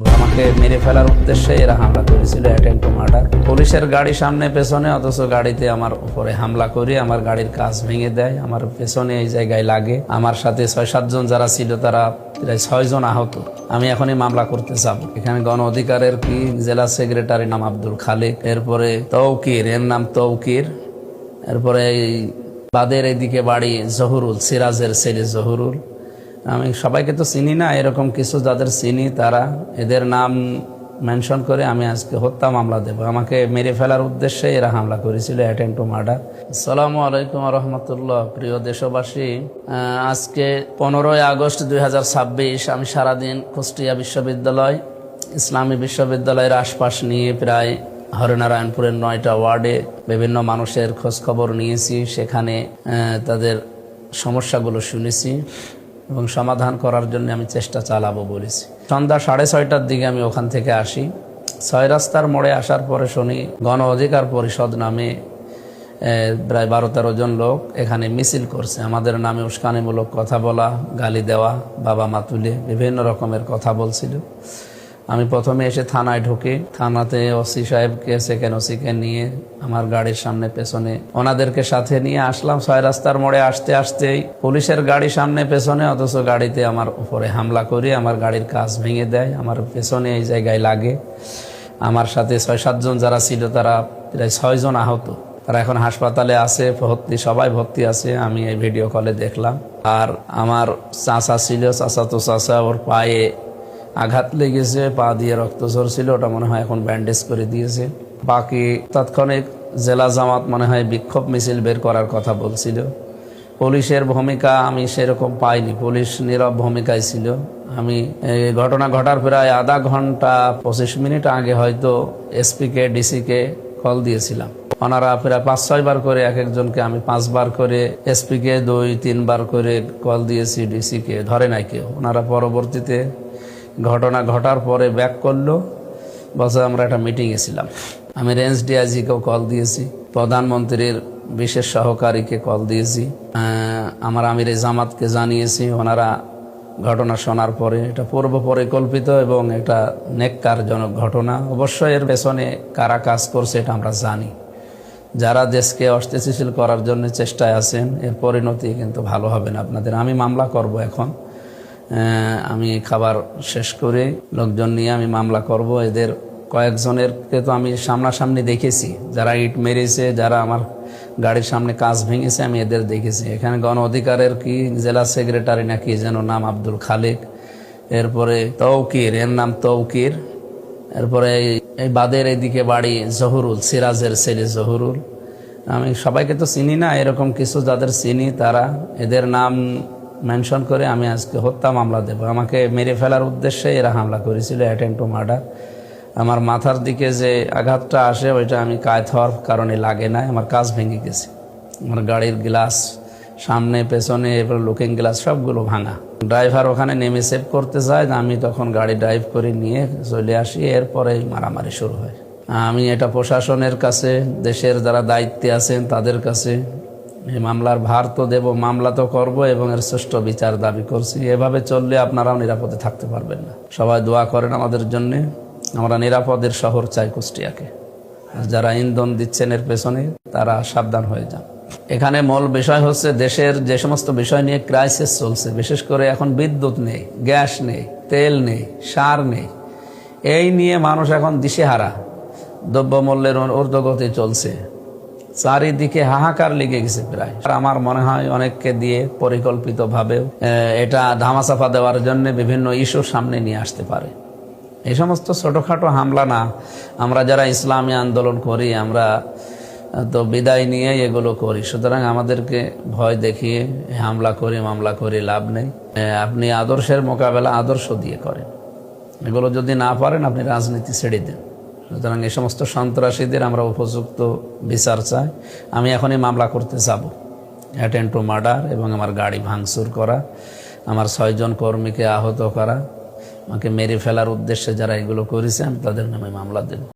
আমাকে মেরে ফেলার উদ্দেশ্যে এরা হামলা করেছিল, অ্যাটেম্প টু মার্ডার। পুলিশের গাড়ি সামনে পেছনে, অথচ গাড়িতে আমার উপরে হামলা করে আমার গাড়ির কাঁচ ভেঙে দেয়, আমার পেছনে এই জায়গায় লাগে। আমার সাথে 6-7 জন যারা ছিল তারা প্রায় 6 জন আহত। আমি এখনই মামলা করতে যাব। এখানে গণ অধিকারের কি জেলা সেক্রেটারি নাম আব্দুল খালেক, এরপরে তৌকির, এর নাম তৌকির, এরপরে বাদের এদিকে বাড়ি জহুরুল, সিরাজের ছেলে জহুরুল। আমি সবাইকে তো চিনি না, এরকম কিছু যাদের চিনি তারা এদের নাম মেনশন করে আমি আজকে হত্যা মামলা দেব। আমাকে মেরে ফেলার উদ্দেশ্যে এরা হামলা করেছিল, অ্যাটেম্প টু মার্ডার। আসসালামু আলাইকুম রহমতুল্লাহ। প্রিয় দেশবাসী, আজকে 15ই আগস্ট 2026 আমি সারাদিন কুষ্টিয়া বিশ্ববিদ্যালয়, ইসলামী বিশ্ববিদ্যালয়ের আশপাশ নিয়ে প্রায় হরিনারায়ণপুরের 9টা ওয়ার্ডে বিভিন্ন মানুষের খোঁজ খবর নিয়েছি। সেখানে তাদের সমস্যাগুলো শুনেছি এবং সমাধান করার জন্য আমি চেষ্টা চালাবো বলেছি। সন্ধ্যা 6:30টার দিকে আমি ওখান থেকে আসি। 6 রাস্তার মোড়ে আসার পরে শুনি গণ অধিকার পরিষদ নামে প্রায় 12-13 জন লোক এখানে মিছিল করছে। আমাদের নামে উস্কানিমূলক কথা বলা, গালি দেওয়া, বাবা মা তুলে বিভিন্ন রকমের কথা বলছিল। আমি প্রথমে এসে থানায় ঢুকি। থানাতে ওসি সাহেবকে, সেকেন্ড ওসিকে নিয়ে আমার গাড়ির সামনে পেছনে ওনাদেরকে সাথে নিয়ে আসলাম। 6 রাস্তার মোড়ে আসতে আসতেই পুলিশের গাড়ি সামনে পেছনে, অথচ গাড়িতে আমার উপরে হামলা করে আমার গাড়ির কাঁচ ভেঙে দেয়, আমার পেছনে এই জায়গায় লাগে। আমার সাথে 6-7 জন যারা ছিল তারা প্রায় 6 জন আহত। তারা এখন হাসপাতালে আছে, সবাই ভর্তি আছে। আমি এই ভিডিও কলে দেখলাম। আর আমার চাচা ছিল, চাচাতো চাচা, ওর পায়ে আঘাত লেগেছে, পা দিয়ে রক্ত ঝরছিল, ওটা মনে হয় এখন ব্যান্ডেজ করে দিয়েছে। বাকি তাৎক্ষণিক জেলা জামাত মনে হয় বিক্ষোভ মিছিল বের করার কথা বলছিল। পুলিশের ভূমিকা আমি সেরকম পাইনি, পুলিশ নীরব ভূমিকায় ছিল। আমি ঘটনা ঘটার প্রায় আধা ঘন্টা 25 মিনিট আগে হয়তো এসপিকে, ডিসিকে কল দিয়েছিলাম। ওনারা প্রায় 5-6 বার করে, এক একজনকে আমি 5 বার করে, এসপিকে 2-3 বার করে কল দিয়েছি, ডিসিকে ধরে নাই কেউ। ওনারা পরবর্তীতে ঘটনা ঘটার পরে ব্যাক করলো, বছর আমরা একটা মিটিংয়ে ছিলাম। আমি রেঞ্জ ডিআইজিকেও কল দিয়েছি, প্রধানমন্ত্রীর বিশেষ সহকারীকে কল দিয়েছি, আমার আমির জামাতকে জানিয়েছি। ওনারা ঘটনা শোনার পরে এটা পূর্ব পরিকল্পিত এবং এটা নেককারজনক ঘটনা। অবশ্যই এর পেছনে কারা কাজ করছে এটা আমরা জানি। যারা দেশকে অস্থিতিশীল করার জন্য চেষ্টায় আছেন, এর পরিণতি কিন্তু ভালো হবে না আপনাদের। আমি মামলা করব এখন। আমি খাবার শেষ করে লোকজন নিয়ে আমি মামলা করব। এদের কয়েকজনেরকে তো আমি সামনাসামনি দেখেছি, যারা ইট মেরেছে, যারা আমার গাড়ির সামনে কাঁচ ভেঙেছে, আমি এদের দেখেছি। এখানে গণ অধিকারের কি জেলা সেক্রেটারি নাকি যেন নাম আব্দুল খালেক, এরপরে তৌকির, এর নাম তৌকির, এরপরে এই বাদের এদিকে বাড়ি জহুরুল, সিরাজের ছেলে জহুরুল। আমি সবাইকে তো চিনি না, এরকম কিছু যাদের চিনি তারা এদের নাম মেনশন করে আমি আজকে হত্যা মামলা দেব। আমাকে মেরে ফেলার উদ্দেশ্যে এরা হামলা করেছিল, অ্যাটেম্প টু মার্ডার। আমার মাথার দিকে যে আঘাতটা আসে ওইটা আমি কায়েত হওয়ার কারণে লাগে না, আমার কাঁচ ভেঙে গেছে। আমার গাড়ির গ্লাস সামনে পেছনে, এবার লুকিং গ্লাস সবগুলো ভাঙা। ড্রাইভার ওখানে নেমে সেভ করতে চায়, আমি তখন গাড়ি ড্রাইভ করে নিয়ে চলে আসি। এরপরে মারামারি শুরু হয়। আমি এটা প্রশাসনের কাছে, দেশের যারা দায়িত্বে আছেন তাদের কাছে এই মামলার ভার তো দেব, মামলা তো করব এবং এর সুষ্ঠু বিচার দাবি করছি। এভাবে চললে আপনারাও নিরাপদে থাকতে পারবেন না। সবাই দোয়া করেন আমাদের জন্যে। আমরা নিরাপদের শহর চাই কুষ্টিয়াকে। যারা ইন্ধন দিচ্ছেন এর পেছনে তারা সাবধান হয়ে যান। এখানে মূল বিষয় হচ্ছে দেশের যে সমস্ত বিষয় নিয়ে ক্রাইসিস চলছে, বিশেষ করে এখন বিদ্যুৎ নেই, গ্যাস নেই, তেল নেই, সার নেই, এই নিয়ে মানুষ এখন দিশেহারা। দ্রব্যমূল্যের ঊর্ধ্বগতি চলছে, চারিদিকে হাহাকার লেগে গেছে প্রায়। আমার মনে হয় অনেককে দিয়ে পরিকল্পিতভাবেও এটা ধামাচাপা দেওয়ার জন্য বিভিন্ন ইস্যু সামনে নিয়ে আসতে পারে। এই সমস্ত ছোটখাটো হামলা না, আমরা যারা ইসলামী আন্দোলন করি আমরা তো বিদায় নিয়ে এগুলো করি। সুতরাং আমাদেরকে ভয় দেখিয়ে হামলা করে মামলা করে লাভ নেই। আপনি আদর্শের মোকাবেলা আদর্শ দিয়ে করেন। এগুলো যদি না পারেন আপনি রাজনীতি ছেড়ে দেন। সুতরাং এই সমস্ত সন্ত্রাসীদের আমরা উপযুক্ত বিচার চাই। আমি এখনই মামলা করতে যাব, অ্যাটেম্প টু মার্ডার এবং আমার গাড়ি ভাঙচুর করা, আমার 6 জন কর্মীকে আহত করা, আমাকে মেরে ফেলার উদ্দেশ্যে যারা এগুলো করেছে আমি তাদের নামে মামলা দেব।